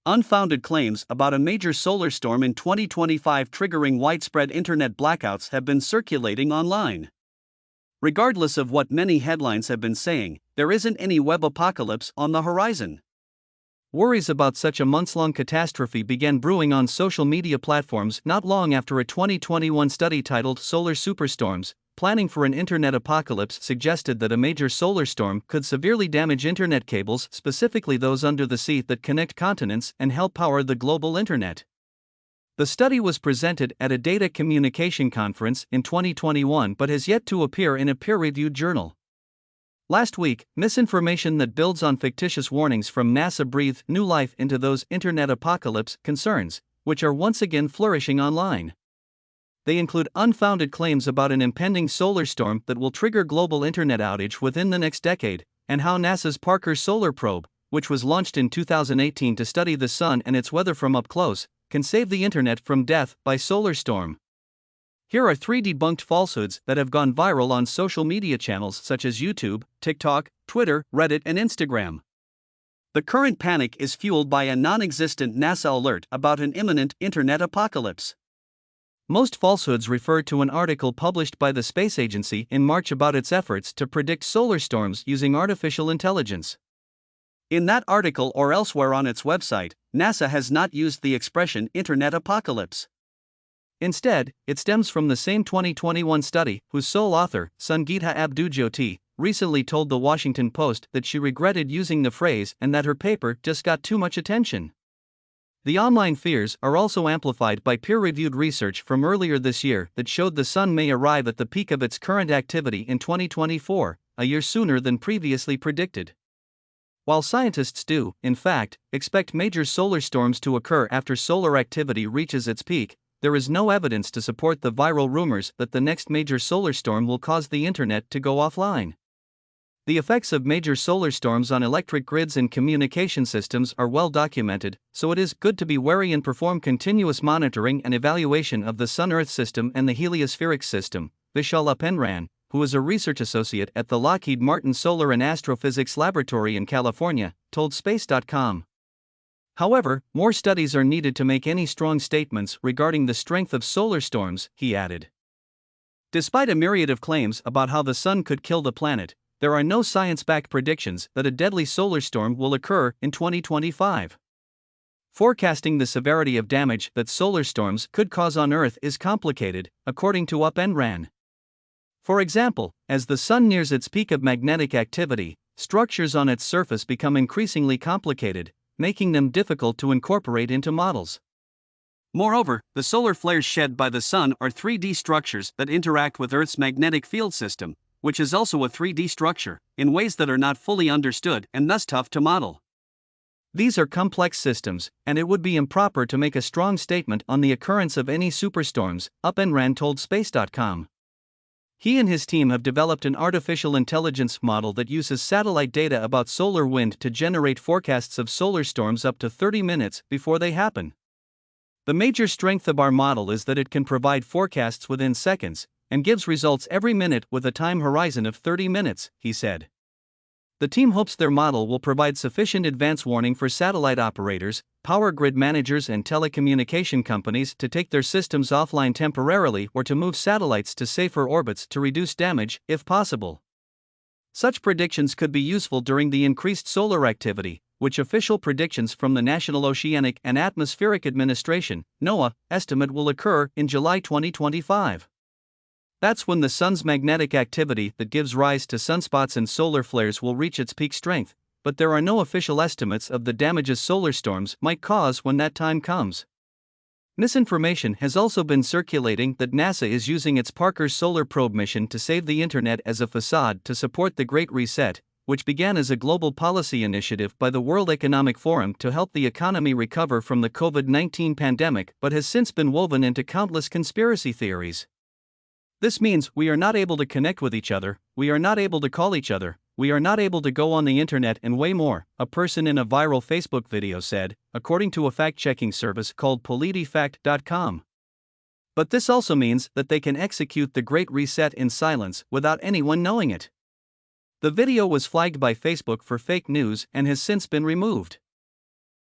Unfounded claims about a major solar storm in 2025 triggering widespread internet blackouts have been circulating online. Regardless of what many headlines have been saying, there isn't any web apocalypse on the horizon. Worries about such a months-long catastrophe began brewing on social media platforms not long after a 2021 study titled Solar Superstorms: Planning for an Internet Apocalypse suggested that a major solar storm could severely damage internet cables, specifically those under the sea that connect continents and help power the global internet. The study was presented at a data communication conference in 2021 but has yet to appear in a peer-reviewed journal. Last week, misinformation that builds on fictitious warnings from NASA breathed new life into those internet apocalypse concerns, which are once again flourishing online. They include unfounded claims about an impending solar storm that will trigger global internet outage within the next decade, and how NASA's Parker Solar Probe, which was launched in 2018 to study the sun and its weather from up close, can save the internet from death by solar storm. Here are 3 debunked falsehoods that have gone viral on social media channels such as YouTube, TikTok, Twitter, Reddit, and Instagram. The current panic is fueled by a non-existent NASA alert about an imminent internet apocalypse. Most falsehoods refer to an article published by the space agency in March about its efforts to predict solar storms using artificial intelligence. In that article or elsewhere on its website, NASA has not used the expression internet apocalypse. Instead, it stems from the same 2021 study, whose sole author, Sangeeta Abdujyoti, recently told The Washington Post that she regretted using the phrase and that her paper just got too much attention. The online fears are also amplified by peer-reviewed research from earlier this year that showed the sun may arrive at the peak of its current activity in 2024, a year sooner than previously predicted. While scientists do, in fact, expect major solar storms to occur after solar activity reaches its peak, there is no evidence to support the viral rumors that the next major solar storm will cause the internet to go offline. The effects of major solar storms on electric grids and communication systems are well documented, so it is good to be wary and perform continuous monitoring and evaluation of the Sun-Earth system and the heliospheric system, Vishal Upenran, who is a research associate at the Lockheed Martin Solar and Astrophysics Laboratory in California, told Space.com. However, more studies are needed to make any strong statements regarding the strength of solar storms, he added. Despite a myriad of claims about how the sun could kill the planet, there are no science-backed predictions that a deadly solar storm will occur in 2025. Forecasting the severity of damage that solar storms could cause on Earth is complicated, according to Upenran. For example, as the sun nears its peak of magnetic activity, structures on its surface become increasingly complicated, making them difficult to incorporate into models. Moreover, the solar flares shed by the sun are 3D structures that interact with Earth's magnetic field system, which is also a 3D structure, in ways that are not fully understood and thus tough to model. These are complex systems, and it would be improper to make a strong statement on the occurrence of any superstorms, Upenran told Space.com. He and his team have developed an artificial intelligence model that uses satellite data about solar wind to generate forecasts of solar storms up to 30 minutes before they happen. The major strength of our model is that it can provide forecasts within seconds, and gives results every minute with a time horizon of 30 minutes, he said. The team hopes their model will provide sufficient advance warning for satellite operators, power grid managers and telecommunication companies to take their systems offline temporarily or to move satellites to safer orbits to reduce damage, if possible. Such predictions could be useful during the increased solar activity, which official predictions from the National Oceanic and Atmospheric Administration, NOAA, estimate will occur in July 2025. That's when the sun's magnetic activity that gives rise to sunspots and solar flares will reach its peak strength, but there are no official estimates of the damages solar storms might cause when that time comes. Misinformation has also been circulating that NASA is using its Parker Solar Probe mission to save the internet as a facade to support the Great Reset, which began as a global policy initiative by the World Economic Forum to help the economy recover from the COVID-19 pandemic but has since been woven into countless conspiracy theories. This means we are not able to connect with each other, we are not able to call each other, we are not able to go on the internet and way more, a person in a viral Facebook video said, according to a fact-checking service called PolitiFact.com. But this also means that they can execute the Great Reset in silence without anyone knowing it. The video was flagged by Facebook for fake news and has since been removed.